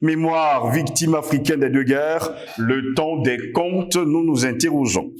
Mémoire, victime africaine des deux guerres, le temps des comptes, nous nous interrogeons.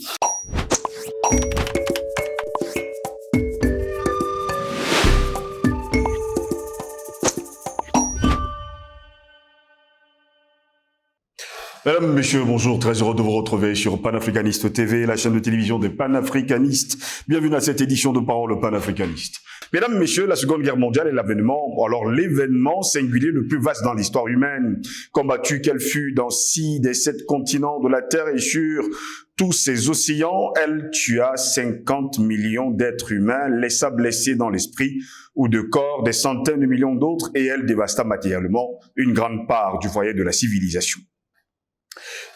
Mesdames, Messieurs, bonjour, très heureux de vous retrouver sur Panafricaniste TV, la chaîne de télévision des panafricanistes. Bienvenue à cette édition de Parole panafricaniste. Mesdames, Messieurs, la Seconde Guerre mondiale est l'événement singulier le plus vaste dans l'histoire humaine. Combattue qu'elle fut dans 6 des 7 continents de la Terre et sur tous ces océans, elle tua 50 millions d'êtres humains, laissa blessés dans l'esprit ou de corps des centaines de millions d'autres et elle dévasta matériellement une grande part du foyer de la civilisation.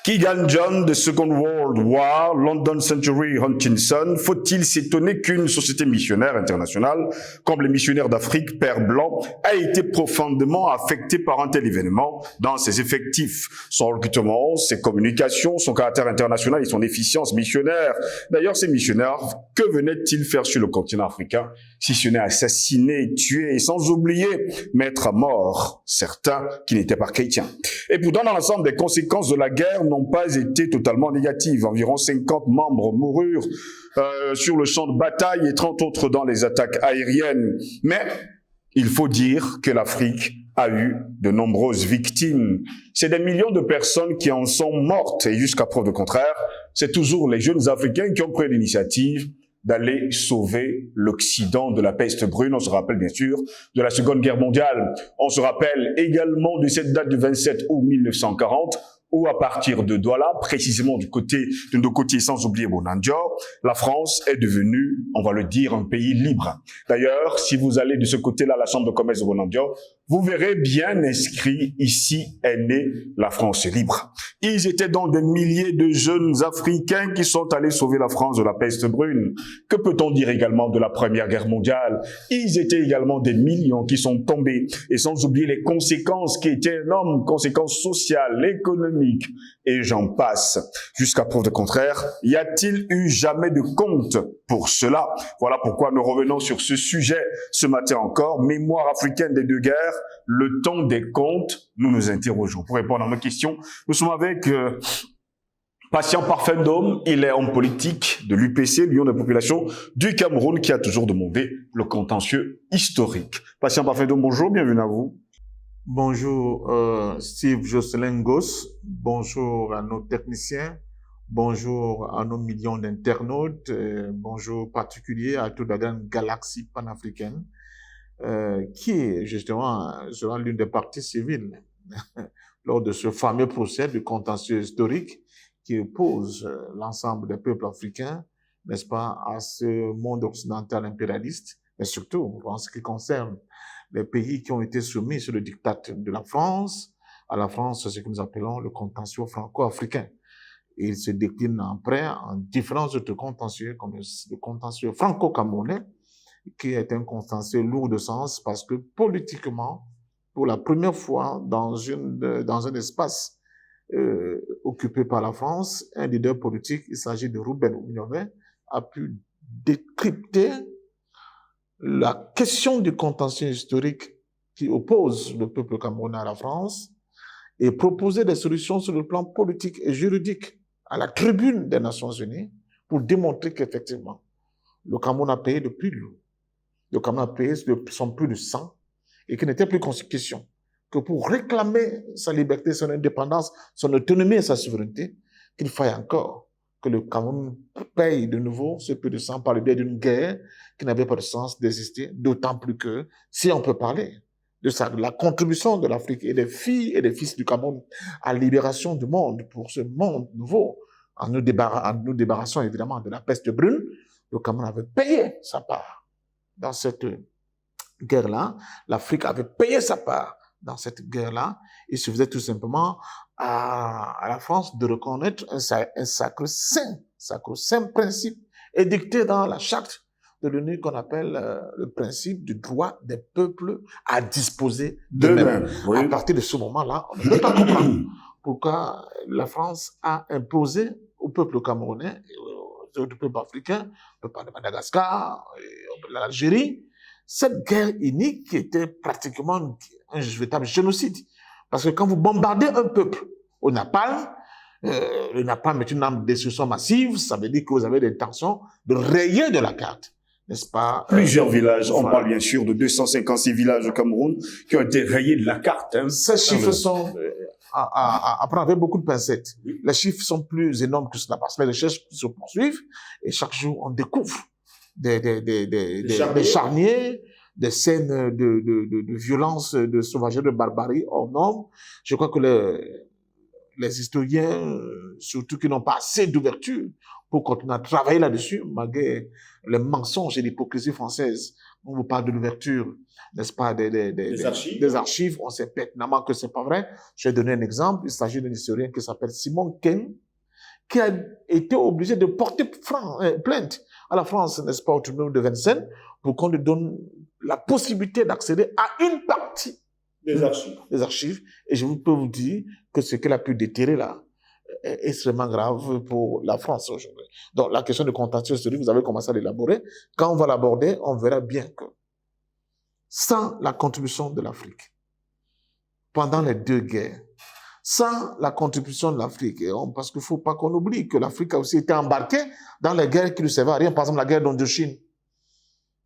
Qui gagne John, The Second World War, London Century Hutchinson, faut-il s'étonner qu'une société missionnaire internationale, comme les missionnaires d'Afrique, Père Blanc, a été profondément affectée par un tel événement dans ses effectifs, son recrutement, ses communications, son caractère international et son efficience missionnaire. D'ailleurs, ces missionnaires, que venaient-ils faire sur le continent africain, si ce n'est assassiner, tuer et sans oublier mettre à mort certains qui n'étaient pas chrétiens. Et pourtant, dans l'ensemble, des conséquences de la guerre n'ont pas été totalement négatives. Environ 50 membres moururent sur le champ de bataille et 30 autres dans les attaques aériennes. Mais il faut dire que l'Afrique a eu de nombreuses victimes. C'est des millions de personnes qui en sont mortes et jusqu'à preuve de contraire, c'est toujours les jeunes Africains qui ont pris l'initiative d'aller sauver l'Occident de la peste brune. On se rappelle bien sûr de la Seconde Guerre mondiale. On se rappelle également de cette date du 27 août 1940, où à partir de Douala, précisément de nos côtés, sans oublier Bonanjo, la France est devenue, on va le dire, un pays libre. D'ailleurs, si vous allez de ce côté-là, la chambre de commerce de Bonanjo, vous verrez bien inscrit ici est née la France libre. Ils étaient donc des milliers de jeunes Africains qui sont allés sauver la France de la peste brune. Que peut-on dire également de la Première Guerre mondiale? Ils étaient également des millions qui sont tombés, et sans oublier les conséquences qui étaient énormes, conséquences sociales, économiques, et j'en passe. Jusqu'à preuve de contraire, y a-t-il eu jamais de compte pour cela? Voilà pourquoi nous revenons sur ce sujet ce matin encore. Mémoire africaine des deux guerres, le temps des comptes, nous nous interrogeons. Pour répondre à nos questions, nous sommes avec Patient Parfendome. Il est homme politique de l'UPC, l'Union des populations du Cameroun, qui a toujours demandé le contentieux historique. Patient Parfendome, bonjour, bienvenue à vous. Bonjour Steve Jocelyn Goss, bonjour à nos techniciens, bonjour à nos millions d'internautes, bonjour particulier à toute la grande galaxie panafricaine qui justement sera l'une des parties civiles lors de ce fameux procès du contentieux historique qui oppose l'ensemble des peuples africains, n'est-ce pas, à ce monde occidental impérialiste, mais surtout en ce qui concerne les pays qui ont été soumis sous le diktat de la France. À la France, c'est ce que nous appelons le contentieux franco-africain. Et il se décline après en différents autres contentieux, comme le contentieux franco-camerounais, qui est un contentieux lourd de sens parce que politiquement, pour la première fois dans un espace occupé par la France, un leader politique, il s'agit de Ruben Oubignovet, a pu décrypter la question du contentieux historique qui oppose le peuple camerounais à la France et proposer des solutions sur le plan politique et juridique à la tribune des Nations Unies pour démontrer qu'effectivement, le Cameroun a payé le plus lourd. Le Cameroun a payé son plus de sang et qu'il n'était plus question que pour réclamer sa liberté, son indépendance, son autonomie et sa souveraineté, qu'il faille encore que le Cameroun paye de nouveau ce peu de sang par le biais d'une guerre qui n'avait pas de sens d'exister, d'autant plus que, si on peut parler de la contribution de l'Afrique et des filles et des fils du Cameroun à la libération du monde, pour ce monde nouveau, en nous débarrassant évidemment de la peste brune, le Cameroun avait payé sa part dans cette guerre-là, l'Afrique avait payé sa part dans cette guerre-là. Il suffisait tout simplement à la France de reconnaître un sacro-saint principe édicté dans la charte de l'ONU qu'on appelle le principe du droit des peuples à disposer d'eux-mêmes. Oui. À partir de ce moment-là, on ne peut pas comprendre pourquoi la France a imposé au peuple camerounais, aux autres peuples africains, on peut parler de Madagascar, de l'Algérie, cette guerre inique qui était pratiquement un véritable génocide Parce que quand vous bombardez un peuple au napalm, le napalm est une arme de destruction massive, ça veut dire que vous avez l'intention de rayer de la carte, n'est-ce pas? Plusieurs villages, on voilà. parle bien sûr de 256 villages au Cameroun qui ont été rayés de la carte. Hein. Ces chiffres sont à prendre avec beaucoup de pincettes. Les chiffres sont plus énormes que cela parce que les recherches se poursuivent et chaque jour on découvre des charniers, des scènes de violence, de sauvagerie, de barbarie hors norme. Je crois que les historiens, surtout qui n'ont pas assez d'ouverture pour continuer à travailler là-dessus, malgré les mensonges et l'hypocrisie française, on vous parle de l'ouverture, n'est-ce pas, des archives, on sait pertinemment que c'est pas vrai. Je vais donner un exemple. Il s'agit d'un historien qui s'appelle Simon Ken, qui a été obligé de porter plainte à la France, n'est-ce pas, au tribunal de Vincennes, pour qu'on lui donne la possibilité d'accéder à une partie des archives. Et je peux vous dire que ce qu'elle a pu déterrer là est extrêmement grave pour la France aujourd'hui. Donc la question de contentieux historique, vous avez commencé à l'élaborer. Quand on va l'aborder, on verra bien que sans la contribution de l'Afrique, pendant les deux guerres, sans la contribution de l'Afrique, parce qu'il ne faut pas qu'on oublie que l'Afrique a aussi été embarquée dans les guerres qui ne servaient à rien, par exemple la guerre d'Indochine.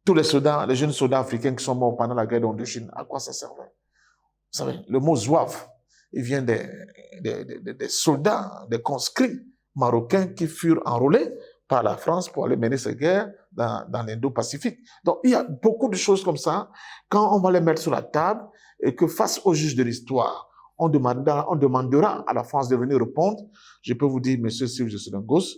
Tous les soldats, les jeunes soldats africains qui sont morts pendant la guerre d'Indochine, à quoi ça servait? Vous savez, le mot zouave, il vient des soldats, des conscrits marocains qui furent enrôlés par la France pour aller mener ces guerres dans l'Indo-Pacifique. Donc, il y a beaucoup de choses comme ça. Quand on va les mettre sur la table et que face aux juges de l'histoire, on demandera à la France de venir répondre, je peux vous dire, monsieur Sylve Josselin-Gosse,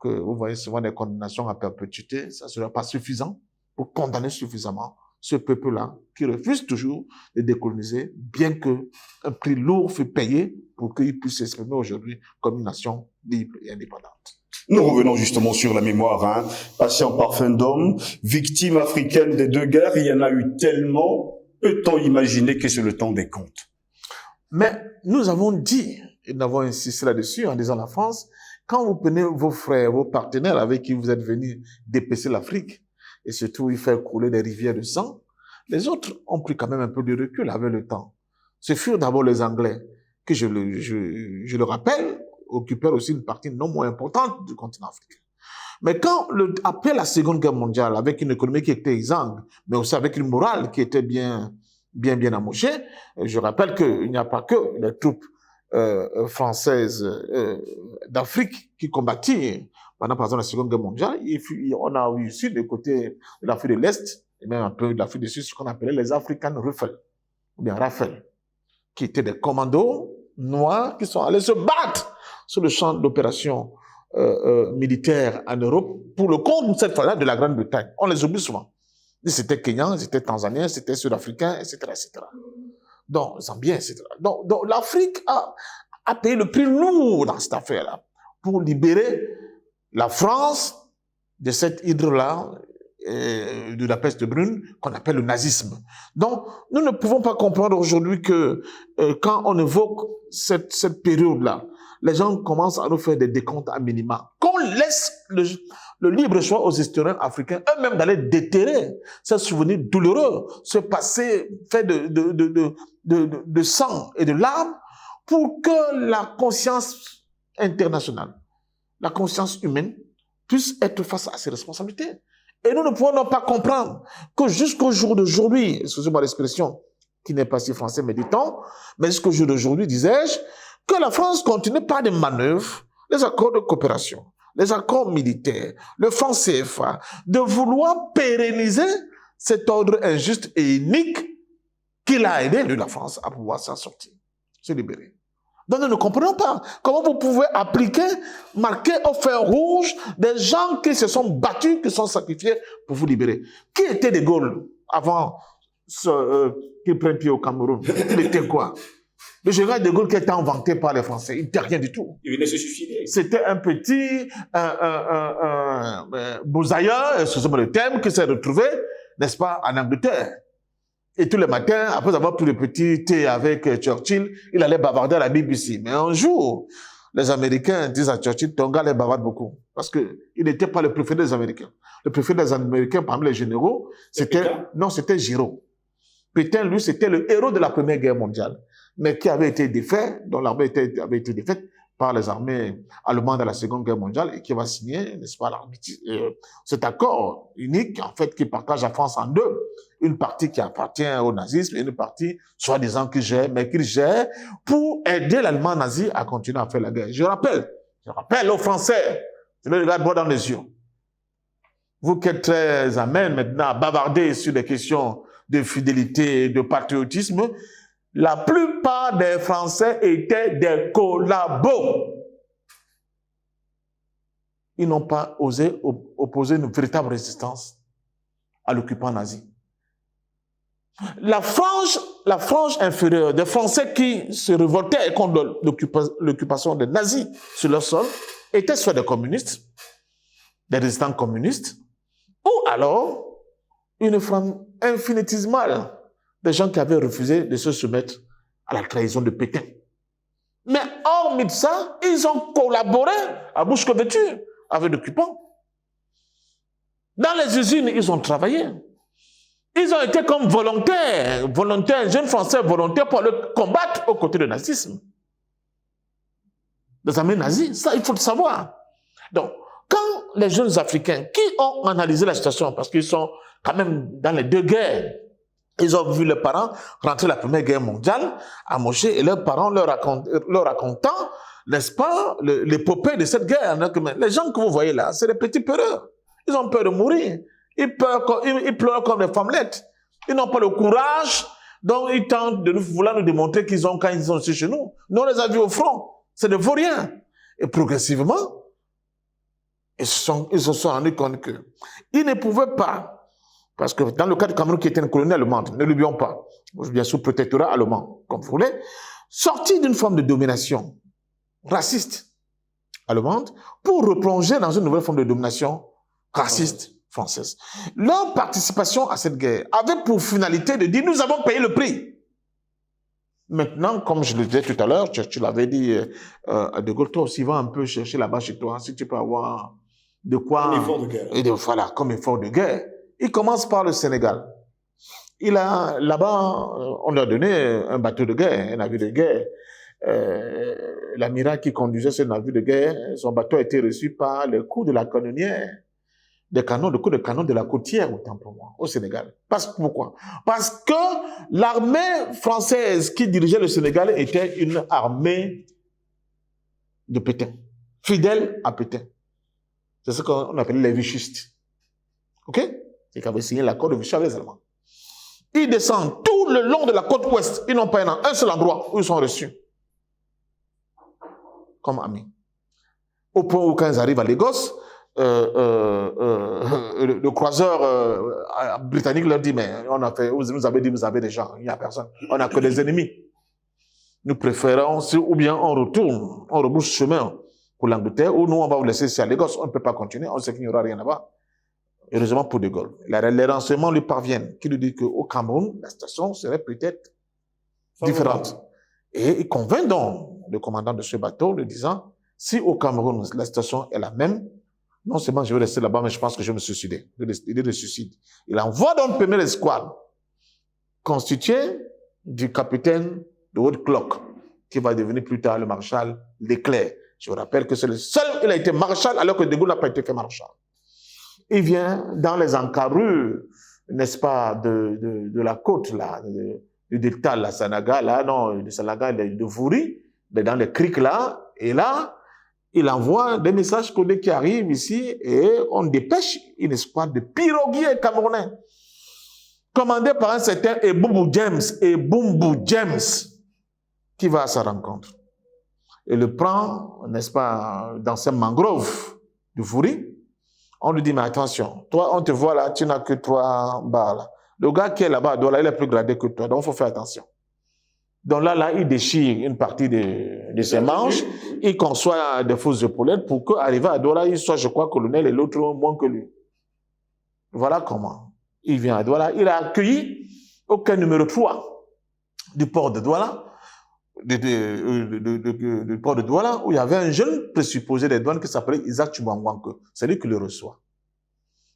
que vous voyez souvent des condamnations à perpétuité, ça ne sera pas suffisant pour condamner suffisamment ce peuple-là qui refuse toujours de décoloniser, bien qu'un prix lourd fut payé pour qu'il puisse s'exprimer aujourd'hui comme une nation libre et indépendante. Nous revenons justement sur la mémoire, hein. Patient parfum d'homme, victime africaine des deux guerres, il y en a eu tellement, peut-on imaginer que c'est le temps des comptes? Mais nous avons dit, et nous avons insisté là-dessus en disant la France, quand vous prenez vos frères, vos partenaires avec qui vous êtes venus dépecer l'Afrique, et surtout y faire couler des rivières de sang, les autres ont pris quand même un peu de recul avec le temps. Ce furent d'abord les Anglais, qui, je le rappelle, occupèrent aussi une partie non moins importante du continent africain. Mais après la Seconde Guerre mondiale, avec une économie qui était exsangue, mais aussi avec une morale qui était bien amochée, je rappelle qu'il n'y a pas que les troupes françaises d'Afrique qui combattirent pendant, par exemple, la Seconde Guerre mondiale. On a eu aussi du côté de l'Afrique de l'Est, et même un peu de l'Afrique du Sud, ce qu'on appelait les African Rifles, ou bien Rafales, qui étaient des commandos noirs qui sont allés se battre sur le champ d'opération militaire en Europe pour le compte, cette fois-là, de la Grande-Bretagne. On les oublie souvent. C'était Kenyans, c'était Tanzaniens, c'était Sud-Africains, etc., etc. Donc, Zambiens, etc. Donc l'Afrique a payé le prix lourd dans cette affaire-là pour libérer la France de cette hydre-là, de la peste brune, qu'on appelle le nazisme. Donc, nous ne pouvons pas comprendre aujourd'hui que quand on évoque cette période-là, les gens commencent à nous faire des décomptes à minima. Qu'on laisse le libre choix aux historiens africains eux-mêmes d'aller déterrer ces souvenirs douloureux, ce passé fait de sang et de larmes, pour que la conscience internationale, la conscience humaine, puisse être face à ses responsabilités. Et nous ne pouvons pas comprendre que jusqu'au jour d'aujourd'hui, excusez-moi l'expression qui n'est pas si français, mais dit-on, mais jusqu'au jour d'aujourd'hui, disais-je, que la France continue par des manœuvres, les accords de coopération, les accords militaires, le franc CFA, de vouloir pérenniser cet ordre injuste et inique qui l'a aidé, lui, la France, à pouvoir s'en sortir, se libérer. Donc nous ne comprenons pas comment vous pouvez marquer au fer rouge des gens qui se sont battus, qui sont sacrifiés pour vous libérer. Qui était De Gaulle avant qu'il prenne pied au Cameroun? Il était quoi? Le général De Gaulle qui était inventé par les Français, il n'était rien du tout. Il venait se suicider. C'était un petit bousailleur, excusez-moi le terme, qui s'est retrouvé, n'est-ce pas, en Angleterre. Et tous les matins, après avoir pris le petit thé avec Churchill, il allait bavarder à la BBC. Mais un jour, les Américains disent à Churchill, ton gars les bavarde beaucoup. Parce qu'il n'était pas le préféré des Américains. Le préféré des Américains parmi les généraux, c'était Giraud. Pétain, lui, c'était le héros de la Première Guerre mondiale. mais qui avait été défait, dont l'armée avait été défaite par les armées allemandes à la Seconde Guerre mondiale et qui va signer, n'est-ce pas, cet accord unique, en fait, qui partage la France en deux. Une partie qui appartient au nazisme et une partie, soi-disant, qu'il gère pour aider l'Allemagne nazi à continuer à faire la guerre. Je rappelle aux Français, je les regarde droit dans les yeux. Vous qui êtes très amènes maintenant à bavarder sur des questions de fidélité, de patriotisme, la plupart des Français étaient des collabos. Ils n'ont pas osé opposer une véritable résistance à l'occupant nazi. La frange inférieure des Français qui se révoltaient contre l'occupation des nazis sur leur sol étaient soit des communistes, des résistants communistes, ou alors une frange infinitésimale des gens qui avaient refusé de se soumettre à la trahison de Pétain. Mais hormis de ça, ils ont collaboré à bouche couverture avec l'occupant. Dans les usines, ils ont travaillé. Ils ont été comme volontaires, jeunes Français volontaires pour le combattre aux côtés du nazisme. Des armées nazies, ça il faut le savoir. Donc, quand les jeunes Africains qui ont analysé la situation, parce qu'ils sont quand même dans les deux guerres, ils ont vu leurs parents rentrer la Première Guerre mondiale à Moché et leurs parents leur racontant, n'est-ce pas, l'épopée de cette guerre. Les gens que vous voyez là, c'est des petits peureux. Ils ont peur de mourir. Ils pleurent comme des femmelettes. Ils n'ont pas le courage, donc ils tentent de vouloir nous démontrer qu'ils ont quand ils sont chez nous. Nous, on les a vus au front. C'est des vauriens. Et progressivement, ils se sont rendus compte qu'ils ne pouvaient pas. Parce que dans le cas du Cameroun qui était une colonie allemande, ne l'oublions pas, bien sous protectorat allemand, comme vous voulez, sorti d'une forme de domination raciste allemande pour replonger dans une nouvelle forme de domination raciste française. Leur participation à cette guerre avait pour finalité de dire nous avons payé le prix. Maintenant, comme je le disais tout à l'heure, tu l'avais dit à De Gaulle, toi aussi va un peu chercher là-bas chez toi, si tu peux avoir de quoi... Un effort de guerre. Voilà, comme effort de guerre. Il commence par le Sénégal. Là-bas, on leur a donné un bateau de guerre, un navire de guerre. L'amiral qui conduisait ce navire de guerre, son bateau a été reçu par le coup de la canonnière, le coup de canon de la côtière, autant pour moi, au Sénégal. Pourquoi? Parce que l'armée française qui dirigeait le Sénégal était une armée de Pétain, fidèle à Pétain. C'est ce qu'on appelait les vichistes. OK? C'est qui avaient signé l'accord de Vichy avec les Allemands. Ils descendent tout le long de la côte ouest. Ils n'ont pas un seul endroit où ils sont reçus comme amis. Au point où quand ils arrivent à Lagos, le croiseur britannique leur dit, mais vous nous avez dit, vous avez des gens, il n'y a personne. On n'a que des ennemis. Nous préférons, ou bien on retourne, on rebrousse chemin pour l'Angleterre, ou nous on va vous laisser ici à Lagos, on ne peut pas continuer, on sait qu'il n'y aura rien là-bas. Heureusement pour De Gaulle. Les renseignements lui parviennent, qui lui dit qu'au Cameroun, la situation serait peut-être différente. Et il convainc donc le commandant de ce bateau, lui disant, si au Cameroun, la situation est la même, non seulement je vais rester là-bas, mais je pense que je vais me suicider. L'idée de suicide. Il envoie donc une première escouade, constituée du capitaine de Haute-Cloque, qui va devenir plus tard le maréchal Leclerc. Je vous rappelle que c'est le seul, il a été maréchal, alors que De Gaulle n'a pas été fait maréchal. Il vient dans les encarrures, n'est-ce pas, de la côte, là, du delta, la Sanaga, là, non, de Sanaga, de Vouri, dans les criques, là, et là, il envoie des messages codés qui arrivent ici, et on dépêche une escouade de piroguiers camerounais, commandé par un certain Ebumbu James, qui va à sa rencontre. Et le prend, n'est-ce pas, dans ces mangroves de Vouri. On lui dit, mais attention, toi, on te voit là, tu n'as que 3 balles. Le gars qui est là-bà, il est plus gradé que toi, donc il faut faire attention. Donc là, il déchire une partie de ses manches, il conçoit des fausses épaulettes pour qu'arrivé à Douala, il soit, je crois, colonel et l'autre moins que lui. Voilà comment. Il vient à Douala, il a accueilli au quai numéro 3 du port de Douala, du port de Douala, où il y avait un jeune présupposé des douanes qui s'appelait Isaac Chubangwanke. C'est lui qui le reçoit.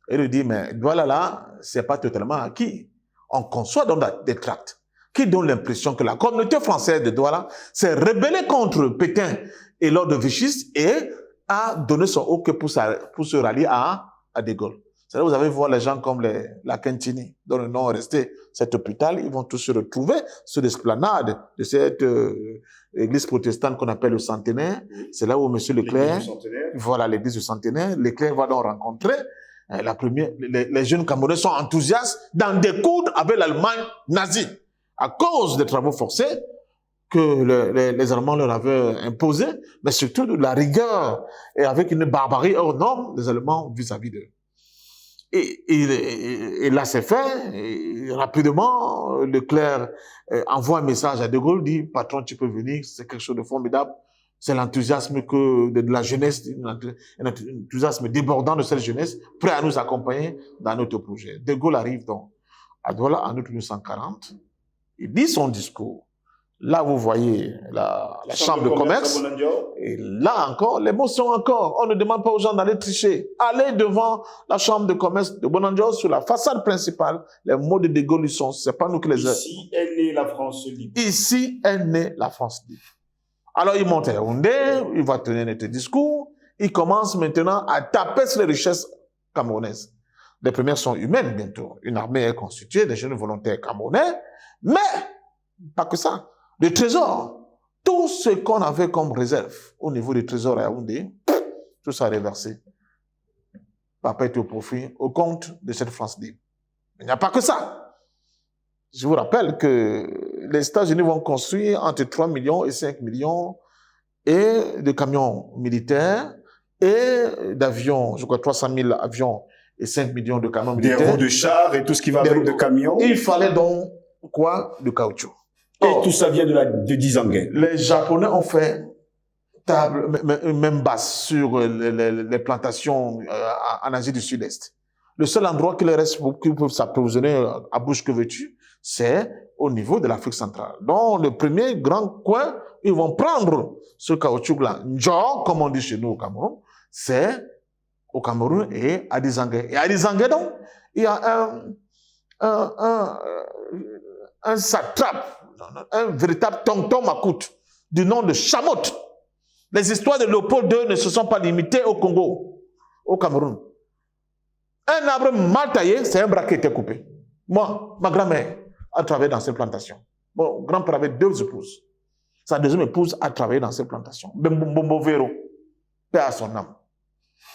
Et il lui dit, mais Douala là, c'est pas totalement acquis. On conçoit donc des tracts. qui donne l'impression que la communauté française de Douala s'est rebellée contre Pétain et l'ordre vichyste et a donné son OK pour se rallier à De Gaulle. C'est là que vous allez voir les gens comme la Quintini, dont le nom est resté, cet hôpital, ils vont tous se retrouver sur l'esplanade de cette église protestante qu'on appelle le Centenaire. C'est là où M. Leclerc, voilà l'église du Centenaire, Leclerc va donc rencontrer les jeunes Camerounais sont enthousiastes d'en découdre avec l'Allemagne nazie à cause des travaux forcés que les Allemands leur avaient imposés, mais surtout de la rigueur et avec une barbarie hors norme des Allemands vis-à-vis d'eux. Et là, c'est fait. Et rapidement, Leclerc envoie un message à De Gaulle, dit, patron, tu peux venir, c'est quelque chose de formidable. C'est l'enthousiasme de la jeunesse, un enthousiasme débordant de cette jeunesse, prêt à nous accompagner dans notre projet. De Gaulle arrive donc à Douala en août 1940. Il dit son discours. Là, vous voyez la chambre de commerce. Et là encore, les mots sont encore. On ne demande pas aux gens d'aller tricher. Allez devant la chambre de commerce de Bonandior, sur la façade principale. Les mots de De Gaulle sont, c'est pas nous qui les avons. Ici est née la France libre. Ici est née la France libre. Alors, il monte à Yaoundé, il va tenir notre discours. Il commence maintenant à taper sur les richesses camerounaises. Les premières sont humaines bientôt. Une armée est constituée, des jeunes volontaires camerounais. Mais, pas que ça. Le trésor, tout ce qu'on avait comme réserve au niveau du trésor à Yaoundé, tout ça est reversé. Papa est au profit, au compte de cette France libre. Il n'y a pas que ça. Je vous rappelle que les États-Unis vont construire entre 3 millions et 5 millions et de camions militaires et d'avions, je crois 300 000 avions et 5 millions de camions militaires. Des roues de chars et tout ce qui va avec de camions. Il fallait donc quoi? Du caoutchouc. Et tout ça vient de Dizangué. Les Japonais ont fait table, même basse sur les plantations en Asie du Sud-Est. Le seul endroit qui leur reste pour qu'ils peuvent s'approvisionner à bouche que veux-tu, c'est au niveau de l'Afrique centrale. Donc, le premier grand coin, ils vont prendre ce caoutchouc-là. Njor, comme on dit chez nous au Cameroun, c'est au Cameroun et à Dizangué. Et à Dizangué, donc, il y a un satrape, un véritable tonton macoute, du nom de Chamotte. Les histoires de Léopold II ne se sont pas limitées au Congo, au Cameroun. Un arbre mal taillé, c'est un bras qui était coupé. Moi, ma grand-mère a travaillé dans ces plantations. Mon grand-père avait 2 épouses. Sa deuxième épouse a travaillé dans ces plantations. Bembombo Vero, paix à son âme.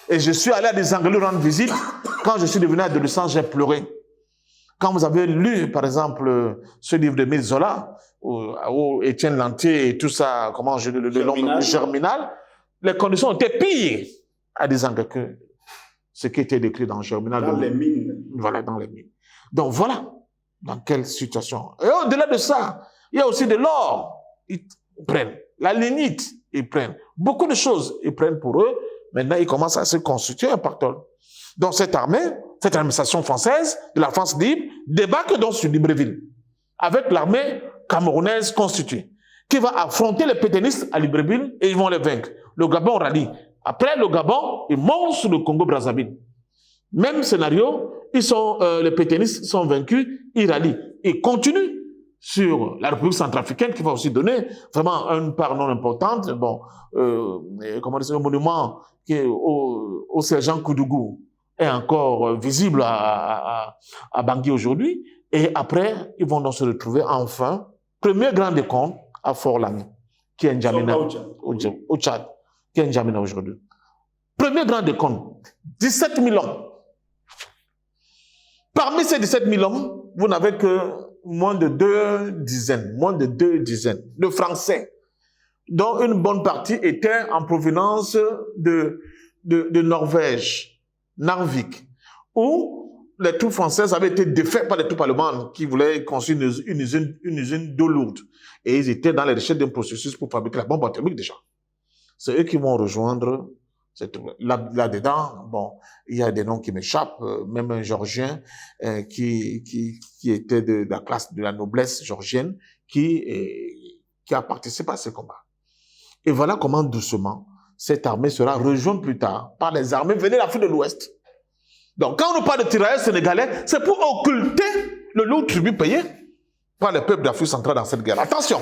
Et je suis allé à des Anglais rendre visite. Quand je suis devenu adolescent, j'ai pleuré. Quand vous avez lu, par exemple, ce livre de Émile Zola, où Étienne Lantier et tout ça, comment je le nom Germinal, les conditions étaient pires à des Anglais que ce qui était décrit dans Germinal. Dans les mines. Voilà, dans les mines. Donc voilà dans quelle situation. Et au-delà de ça, il y a aussi de l'or. Ils prennent. La lignite, ils prennent. Beaucoup de choses, ils prennent pour eux. Maintenant, ils commencent à se constituer un pactole. Donc cette armée, cette administration française de la France libre, débarque donc sur Libreville avec l'armée camerounaise constituée qui va affronter les pétainistes à Libreville et ils vont les vaincre. Le Gabon rallie. Après le Gabon, ils montent sur le Congo-Brazzaville. Même scénario, les pétainistes sont vaincus, ils rallient. Ils continuent sur la République centrafricaine qui va aussi donner vraiment une part non importante. Bon, comment dire, un monument qui est au sergent Koudougou est encore visible à Bangui aujourd'hui. Et après, ils vont donc se retrouver enfin, premier grand décompte à Fort-Lamy, qui est N'Djamena au Tchad, qui est N'Djamena aujourd'hui. Premier grand décompte, 17 000 hommes. Parmi ces 17 000 hommes, vous n'avez que moins de 2 dizaines de Français, dont une bonne partie était en provenance de Norvège, Narvik, où les troupes françaises avaient été défaites par les troupes allemandes qui voulaient construire une usine d'eau lourde. Et ils étaient dans les recherches d'un processus pour fabriquer la bombe atomique déjà. C'est eux qui vont rejoindre là-dedans. Bon, il y a des noms qui m'échappent, même un Georgien qui était de la classe de la noblesse georgienne qui a participé à ce combat. Et voilà comment doucement cette armée sera rejointe plus tard par les armées venues de l'Afrique de l'Ouest. Donc, quand on nous parle de tirailleurs sénégalais, c'est pour occulter le lourd tribut payé par les peuples d'Afrique centrale dans cette guerre. Attention,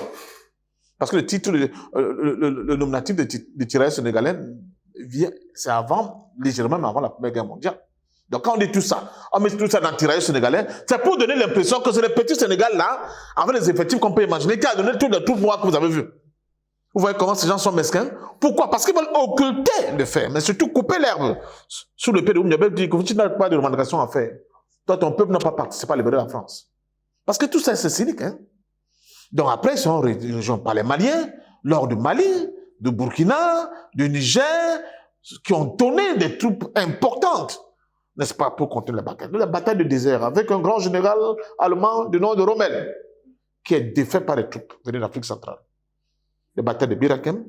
parce que le titre, le nominatif de tirailleurs sénégalais, c'est légèrement avant la Première Guerre mondiale. Donc quand on dit tout ça, on met tout ça dans tirailleurs sénégalais, c'est pour donner l'impression que c'est le petit Sénégal là, avec les effectifs qu'on peut imaginer, qui a donné tout le noir que vous avez vu. Vous voyez comment ces gens sont mesquins? Pourquoi? Parce qu'ils veulent occulter le fait, mais surtout couper l'herbe sous le pied de Oumniabel, dit que tu n'as pas de revendication à faire. Toi, ton peuple n'a pas participé à libérer la France. Parce que tout ça, c'est cynique. Hein? Donc après, ils sont rejoints par les Maliens, lors du Mali, du Burkina, du Niger, qui ont donné des troupes importantes, n'est-ce pas, pour contenir la bataille de désert, avec un grand général allemand du nom de Rommel, qui est défait par les troupes venues d'Afrique centrale. Les batailles de Birakem,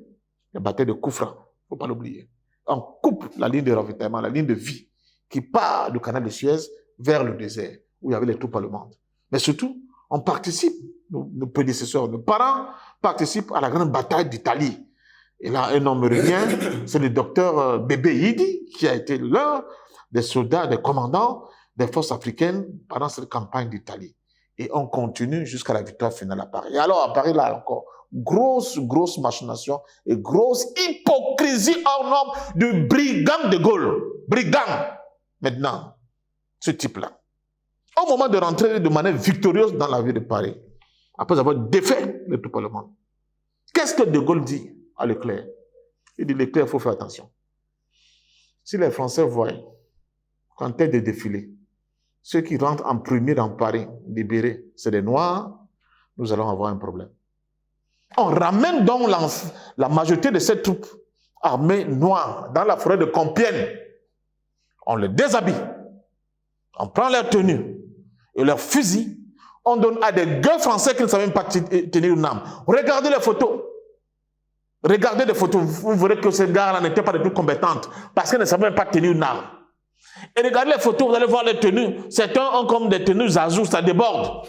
les batailles de Koufra, il ne faut pas l'oublier. On coupe la ligne de ravitaillement, la ligne de vie, qui part du canal de Suez vers le désert, où il y avait les troupes allemandes. Mais surtout, on participe, nos prédécesseurs, nos parents participent à la grande bataille d'Italie. Et là, un homme revient, c'est le docteur Bébé Yidi, qui a été l'un des soldats, des commandants des forces africaines pendant cette campagne d'Italie. Et on continue jusqu'à la victoire finale à Paris. Et alors, à Paris, là encore, grosse machination et grosse hypocrisie hors norme du brigand de Gaulle. Brigand, maintenant, ce type-là. Au moment de rentrer de manière victorieuse dans la ville de Paris, après avoir défait les troupes allemandes, qu'est-ce que de Gaulle dit à Leclerc? Il dit, Leclerc, il faut faire attention. Si les Français voient qu'en tête de défilé, ceux qui rentrent en premier dans Paris, libérés, c'est les Noirs, nous allons avoir un problème. On ramène donc la majorité de ces troupes armées noires dans la forêt de Compiègne. On les déshabille. On prend leur tenue et leurs fusils. On donne à des gueux français qui ne savent même pas tenir une arme. Regardez les photos. Regardez les photos. Vous verrez que ces gars-là n'étaient pas des plus compétentes parce qu'ils ne savaient même pas tenir une arme. Et regardez les photos, vous allez voir les tenues. Certains ont comme des tenues Zazou, ça déborde.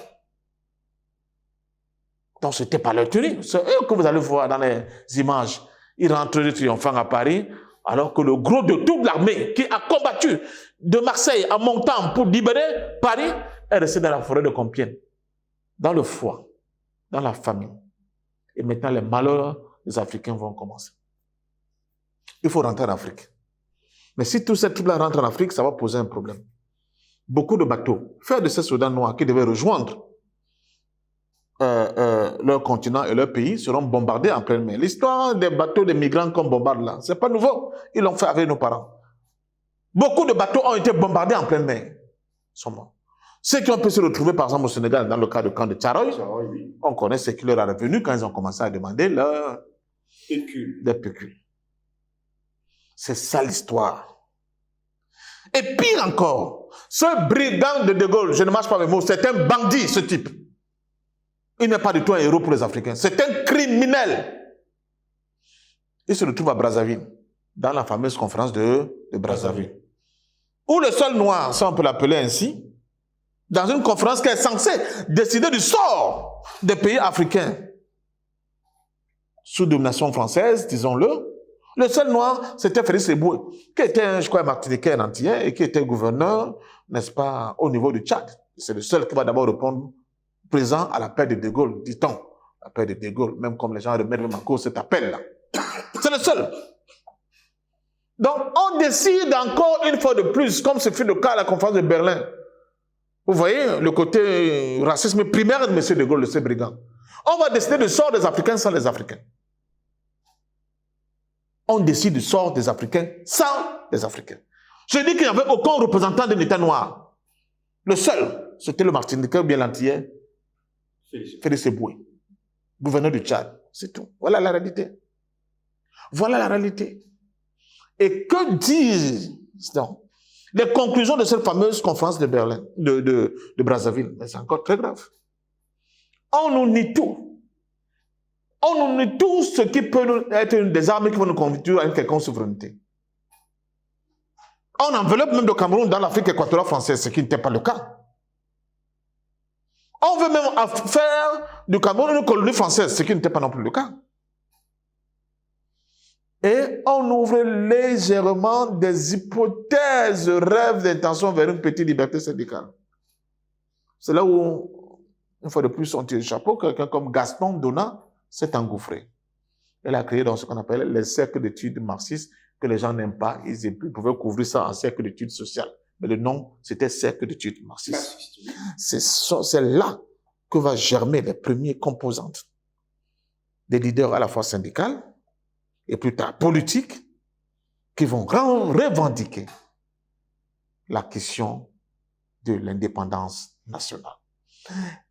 Donc, ce n'était pas leur tenue. C'est eux que vous allez voir dans les images. Ils rentrent triomphants à Paris, alors que le gros de toute l'armée qui a combattu de Marseille en montant pour libérer Paris est resté dans la forêt de Compiègne, dans le foie, dans la famine. Et maintenant, les malheurs des Africains vont commencer. Il faut rentrer en Afrique. Mais si tous ces troupes-là rentrent en Afrique, ça va poser un problème. Beaucoup de bateaux, frères de ces soldats noirs qui devaient rejoindre leur continent et leur pays, seront bombardés en pleine mer. L'histoire des bateaux des migrants qu'on bombarde là, c'est pas nouveau. Ils l'ont fait avec nos parents. Beaucoup de bateaux ont été bombardés en pleine mer. Ils sont morts. Ceux qui ont pu se retrouver, par exemple, au Sénégal, dans le cas du camp de Tcharoy, on connaît ce qui leur est revenu quand ils ont commencé à demander leur pécule. C'est ça l'histoire. Et pire encore, ce brigand de Gaulle, je ne marche pas mes mots, c'est un bandit, ce type. Il n'est pas du tout un héros pour les Africains. C'est un criminel. Il se retrouve à Brazzaville, dans la fameuse conférence de Brazzaville, où le seul noir, ça on peut l'appeler ainsi, dans une conférence qui est censée décider du sort des pays africains sous domination française, disons-le. Le seul noir, c'était Félix Eboué, qui était, je crois, martiniquais et antillais, et qui était gouverneur, n'est-ce pas, au niveau du Tchad. C'est le seul qui va d'abord répondre présent à l'appel de De Gaulle, dit-on. L'appel de De Gaulle, même comme les gens remettent même en cause cet appel-là. C'est le seul. Donc, on décide encore une fois de plus, comme ce fut le cas à la conférence de Berlin. Vous voyez le côté racisme primaire de M. De Gaulle, de ces brigands. On va décider du sort des Africains sans les Africains. On décide du sort des Africains sans les Africains. Je dis qu'il n'y avait aucun représentant d'un État noir. Le seul, c'était le Martiniquais ou bien l'Antillais, Félix Eboué, gouverneur du Tchad. C'est tout. Voilà la réalité. Voilà la réalité. Et que disent donc les conclusions de cette fameuse conférence de Berlin, de Brazzaville? Mais c'est encore très grave. On nous nie tout. On nous nie tout ce qui peut être des armes qui vont nous conduire à une quelconque souveraineté. On enveloppe même le Cameroun dans l'Afrique équatoriale française, ce qui n'était pas le cas. On veut même faire du Cameroun une colonie française, ce qui n'était pas non plus le cas. Et on ouvre légèrement des hypothèses, rêves d'intention vers une petite liberté syndicale. C'est là où une fois de plus, son tir de chapeau, quelqu'un comme Gaston Donat s'est engouffré. Elle a créé dans ce qu'on appelle les cercles d'études marxistes que les gens n'aiment pas. Ils pouvaient couvrir ça en cercle d'études sociales. Mais le nom, c'était cercle d'études marxistes. C'est là que va germer les premières composantes des leaders à la fois syndicales et plus tard politiques qui vont revendiquer la question de l'indépendance nationale.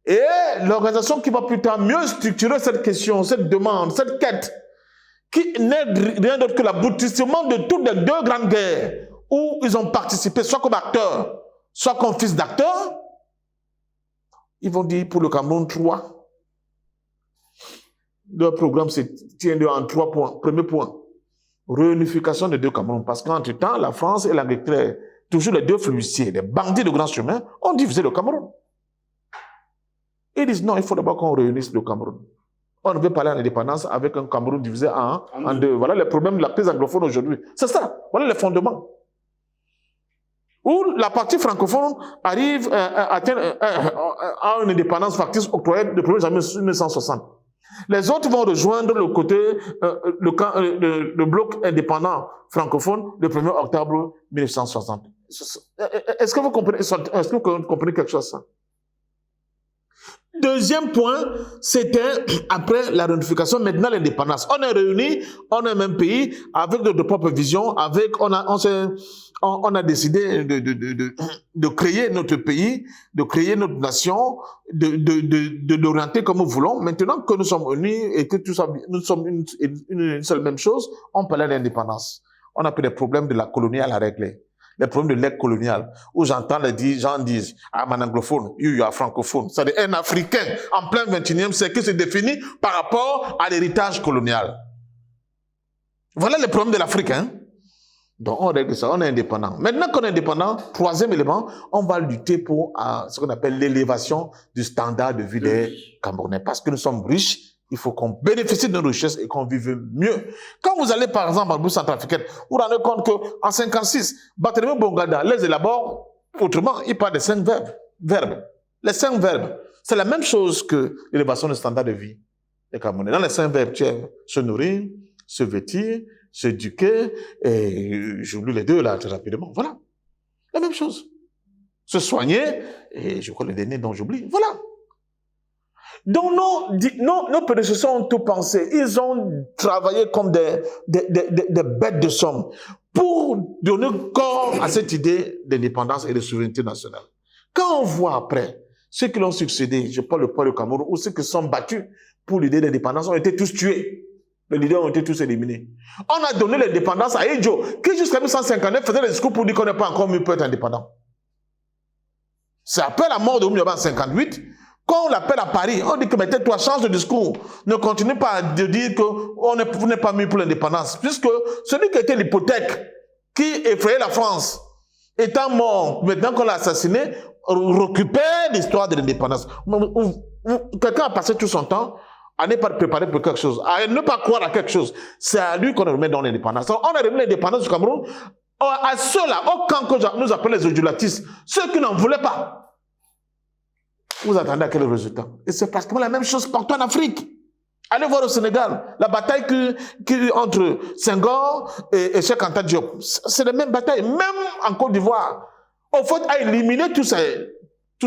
Et l'organisation qui va plus tard mieux structurer cette question, cette demande, cette quête, qui n'est rien d'autre que l'aboutissement de toutes les deux grandes guerres où ils ont participé, soit comme acteurs, soit comme fils d'acteurs. Ils vont dire pour le Cameroun 3. Leur programme se tient en 3 points. Premier point, réunification des deux Camerouns. Parce qu'entre-temps, la France et l'Angleterre, toujours les deux flibustiers, les bandits de grand chemin, ont divisé le Cameroun. Ils disent non, il faut d'abord qu'on réunisse le Cameroun. On ne veut pas aller à l'indépendance avec un Cameroun divisé en deux. Voilà les problèmes de la crise anglophone aujourd'hui. C'est ça. Voilà les fondements. Où la partie francophone arrive à une indépendance factice octroyée le 1er janvier 1960. Les autres vont rejoindre le côté, le bloc indépendant francophone le 1er octobre 1960. Est-ce que vous comprenez quelque chose de ça? Deuxième point, c'était après la réunification, maintenant l'indépendance. On est réunis, on est un même pays, avec notre propre vision, on a décidé de créer notre pays, de créer notre nation, de l'orienter comme nous voulons. Maintenant que nous sommes unis et que nous sommes une seule même chose, on parle d'indépendance. On a pris des problèmes de la colonie à la régler. Les problèmes de l'aide coloniale, où j'entends les gens disent, ah, man anglophone, you are francophone. C'est-à-dire un Africain en plein 21e siècle qui se définit par rapport à l'héritage colonial. Voilà les problèmes de l'Afrique, hein. Donc on règle ça, on est indépendant. Maintenant qu'on est indépendant, troisième élément, on va lutter pour ce qu'on appelle l'élévation du standard de vie des Camerounais. Parce que nous sommes riches, il faut qu'on bénéficie de nos richesses et qu'on vive mieux. Quand vous allez par exemple en République centrafricaine, vous vous rendez compte qu'en 56, Barthélemy Bongada les élabore autrement. Il parle de 5 verbes. Les 5 verbes, c'est la même chose que l'élévation du standard de vie des Camerounais. Dans les 5 verbes, tu as se nourrir, se vêtir, s'éduquer, et j'oublie les deux là très rapidement. Voilà. La même chose. Se soigner, et je crois le dernier dont j'oublie. Voilà. Donc nos prédécesseurs ont tout pensé. Ils ont travaillé comme des bêtes de somme pour donner corps à cette idée d'indépendance et de souveraineté nationale. Quand on voit après ceux qui l'ont succédé, je parle pas du Cameroun, ou ceux qui sont battus pour l'idée d'indépendance ont été tous tués. Les leaders ont été tous éliminés. On a donné l'indépendance à Edjo, qui jusqu'à 1959 faisait des discours pour dire qu'on n'est pas encore mieux pour être indépendant. C'est après la mort de Oumyaba en 1958, quand on l'appelle à Paris, on dit que mais tais-toi, change de discours. Ne continue pas de dire que vous n'êtes pas mis pour l'indépendance. Puisque celui qui était l'hypothèque, qui effrayait la France, étant mort, maintenant qu'on l'a assassiné, récupère l'histoire de l'indépendance. Quelqu'un a passé tout son temps à ne pas préparer pour quelque chose, à ne pas croire à quelque chose. C'est à lui qu'on remet dans l'indépendance. On a remis l'indépendance du Cameroun à ceux-là, au camp que nous appelons les ojulatistes, ceux qui n'en voulaient pas. Vous attendez à quel résultat? Et c'est pratiquement la même chose partout en Afrique. Allez voir au Sénégal, la bataille entre Senghor et Cheikh Anta Diop. C'est la même bataille, même en Côte d'Ivoire. Au fait, à éliminer tous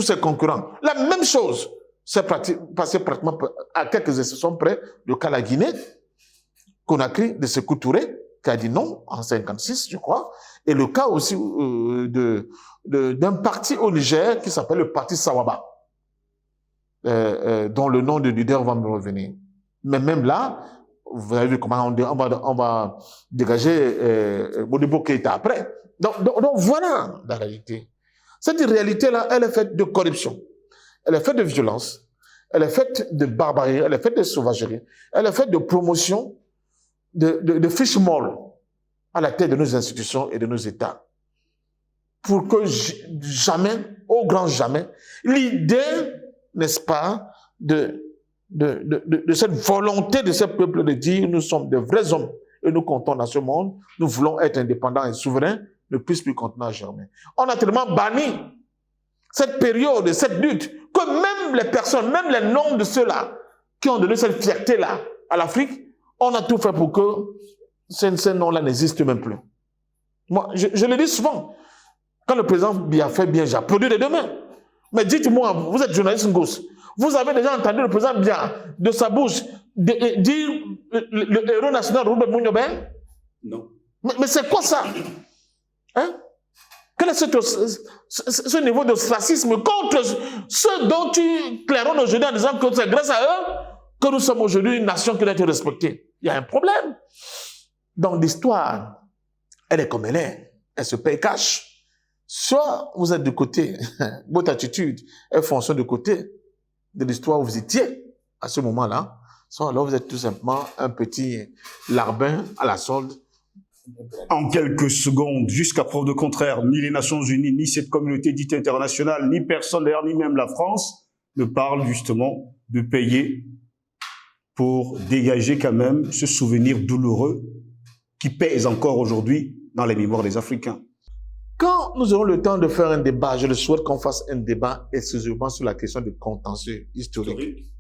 ces concurrents. La même chose. C'est passé pratiquement à quelques exceptions près, le cas de la Guinée, Conakry, de Sékou Touré, qui a dit non en 1956, je crois, et le cas aussi d'un parti au Niger qui s'appelle le parti Sawaba, dont le nom de leader va me revenir. Mais même là, vous avez vu comment on va dégager Modibo Keïta après. Donc voilà la réalité. Cette réalité-là, elle est faite de corruption. Elle est faite de violence, elle est faite de barbarie, elle est faite de sauvagerie, elle est faite de promotion, de fiches molles à la tête de nos institutions et de nos États. Pour que jamais, au grand jamais, l'idée, n'est-ce pas, de cette volonté de ce peuple de dire nous sommes de vrais hommes et nous comptons dans ce monde, nous voulons être indépendants et souverains, ne puisse plus continuer à germer. On a tellement banni cette période, cette lutte, que même les personnes, même les noms de ceux-là qui ont donné cette fierté-là à l'Afrique, on a tout fait pour que ces noms-là n'existent même plus. Moi, je le dis souvent, quand le président Biya fait bien, j'applaudis les deux mains. Mais dites-moi, vous êtes journaliste Ngos, vous avez déjà entendu le président Biya, de sa bouche, dire le héros national Robert Mounioben? Non. Mais c'est quoi ça? Hein? Quel est ce niveau de racisme contre ceux dont tu claironnes aujourd'hui en disant que c'est grâce à eux que nous sommes aujourd'hui une nation qui doit être respectée? Il y a un problème. Donc l'histoire, elle est comme elle est. Elle se paye cash. Soit vous êtes du côté, votre attitude est fonction du côté de l'histoire où vous étiez à ce moment-là, soit alors vous êtes tout simplement un petit larbin à la solde. En quelques secondes, jusqu'à preuve de contraire, ni les Nations Unies, ni cette communauté dite internationale, ni personne d'ailleurs, ni même la France, ne parlent justement de payer pour dégager quand même ce souvenir douloureux qui pèse encore aujourd'hui dans les mémoires des Africains. Quand nous aurons le temps de faire un débat, je le souhaite qu'on fasse un débat exclusivement sur la question du contentieux historique.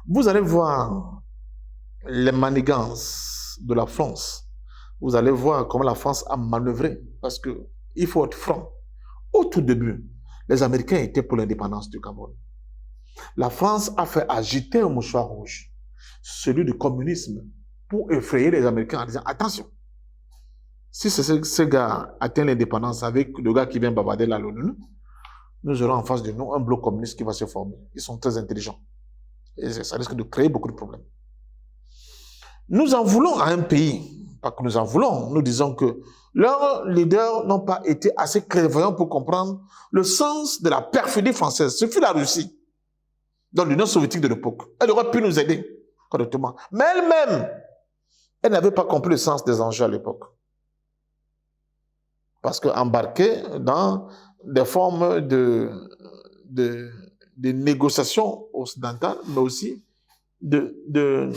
Vous allez voir les manigances de la France. Vous allez voir comment la France a manœuvré. Parce que il faut être franc. Au tout début, les Américains étaient pour l'indépendance du Cameroun. La France a fait agiter un mouchoir rouge, celui du communisme, pour effrayer les Américains en disant attention, si ce gars atteint l'indépendance avec le gars qui vient bavarder là, l'ONU, nous aurons en face de nous un bloc communiste qui va se former. Ils sont très intelligents. Et ça risque de créer beaucoup de problèmes. Nous en voulons à un pays. Pas que nous en voulons, nous disons que leurs leaders n'ont pas été assez clairvoyants pour comprendre le sens de la perfidie française. Ce fut la Russie, dans l'Union soviétique de l'époque. Elle aurait pu nous aider correctement. Mais elle-même, elle n'avait pas compris le sens des enjeux à l'époque. Parce qu'embarquée dans des formes de négociations occidentales, mais aussi ils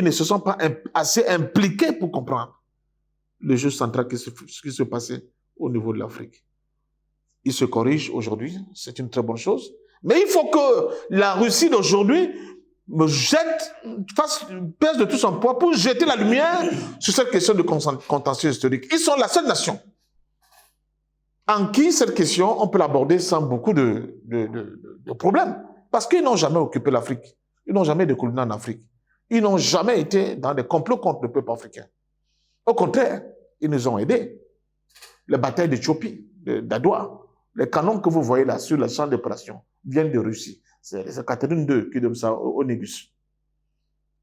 ne se sont pas assez impliqués pour comprendre le jeu central qui se passait au niveau de l'Afrique. Ils se corrigent aujourd'hui, c'est une très bonne chose. Mais il faut que la Russie d'aujourd'hui pèse de tout son poids pour jeter la lumière sur cette question de contentieux historique. Ils sont la seule nation en qui cette question, on peut l'aborder sans beaucoup de problèmes. Parce qu'ils n'ont jamais occupé l'Afrique. Ils n'ont jamais décolonisé en Afrique. Ils n'ont jamais été dans des complots contre le peuple africain. Au contraire, ils nous ont aidés. Les batailles d'Éthiopie, d'Adwa, les canons que vous voyez là sur le champ d'opération viennent de Russie. C'est Catherine II qui donne ça au Négus.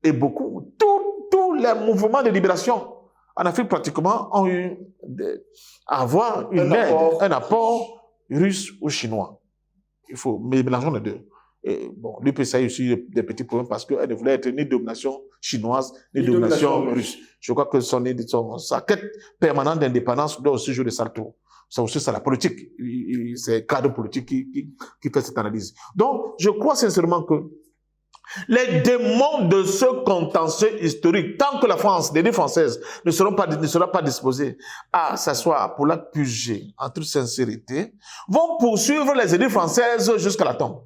Et beaucoup, tous les mouvements de libération en Afrique pratiquement ont eu à avoir un apport russe ou chinois. Il faut mélanger les deux. Et bon, l'UPC a eu aussi des petits problèmes parce qu'elle ne voulait être ni domination chinoise, ni domination russe. Je crois que sa quête permanente d'indépendance doit aussi jouer de salto. Ça aussi, c'est la politique. C'est le cadre politique qui fait cette analyse. Donc, je crois sincèrement que les démons de ce contentieux historique, tant que la France, l'élite française, ne sera pas disposée à s'asseoir pour la puger en toute sincérité, vont poursuivre les élites françaises jusqu'à la tombe.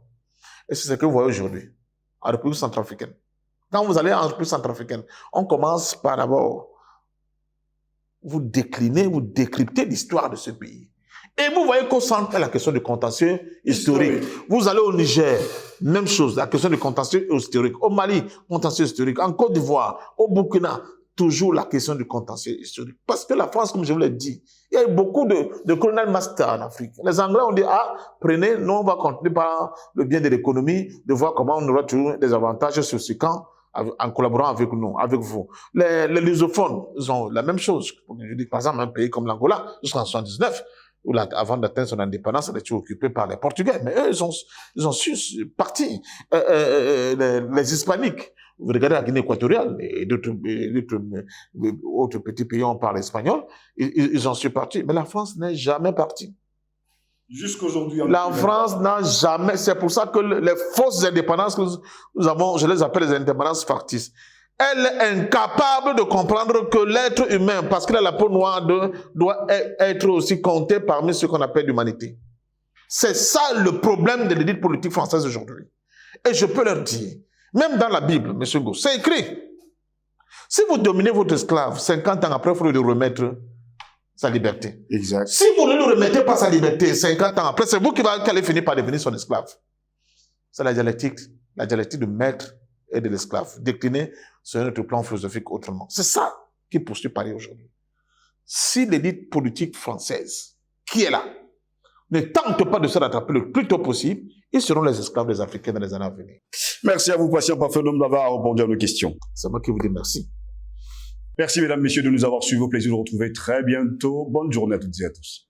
Et c'est ce que vous voyez aujourd'hui, en République centrafricaine. Quand vous allez en République centrafricaine, on commence par d'abord vous décliner, vous décrypter l'histoire de ce pays. Et vous voyez qu'au centre est la question du contentieux historique. Vous allez au Niger, même chose, la question du contentieux historique. Au Mali, contentieux historique. En Côte d'Ivoire, au Burkina, toujours la question du contentieux historique. Parce que la France, comme je vous l'ai dit, il y a eu beaucoup de colonial masters en Afrique. Les Anglais ont dit, prenez, nous on va continuer par le bien de l'économie, de voir comment on aura toujours des avantages sur ce camp, en collaborant avec nous, avec vous. Les lusophones, ils ont la même chose. Je dis, par exemple, un pays comme l'Angola, jusqu'en 1979, où avant d'atteindre son indépendance, elle était occupée par les Portugais. Mais eux, ils ont su partir. Les Hispaniques, vous regardez la Guinée équatoriale et d'autres autres petits pays, on parle espagnol, ils ont su partir. Mais la France n'est jamais partie. Jusqu'aujourd'hui. La France n'a jamais... C'est pour ça que les fausses indépendances que nous avons, je les appelle les indépendances factices, elle est incapable de comprendre que l'être humain, parce qu'il a la peau noire, doit être aussi compté parmi ce qu'on appelle l'humanité. C'est ça le problème de l'élite politique française aujourd'hui. Et je peux leur dire, même dans la Bible, M. Gauss, c'est écrit. Si vous dominez votre esclave, 50 ans après, il faut lui remettre sa liberté. Exact. Si vous ne lui remettez pas sa liberté, 50 ans après, c'est vous qui allez finir par devenir son esclave. C'est la dialectique du maître et de l'esclave, déclinée sur notre plan philosophique autrement. C'est ça qui poursuit Paris aujourd'hui. Si l'élite politique française, qui est là, ne tente pas de se rattraper le plus tôt possible, ils seront les esclaves des Africains dans les années à venir. Merci à vous, patient parfait homme d'avoir répondu à nos questions. C'est moi qui vous dis merci. Merci, mesdames, messieurs, de nous avoir suivis. Au plaisir de vous retrouver très bientôt. Bonne journée à toutes et à tous.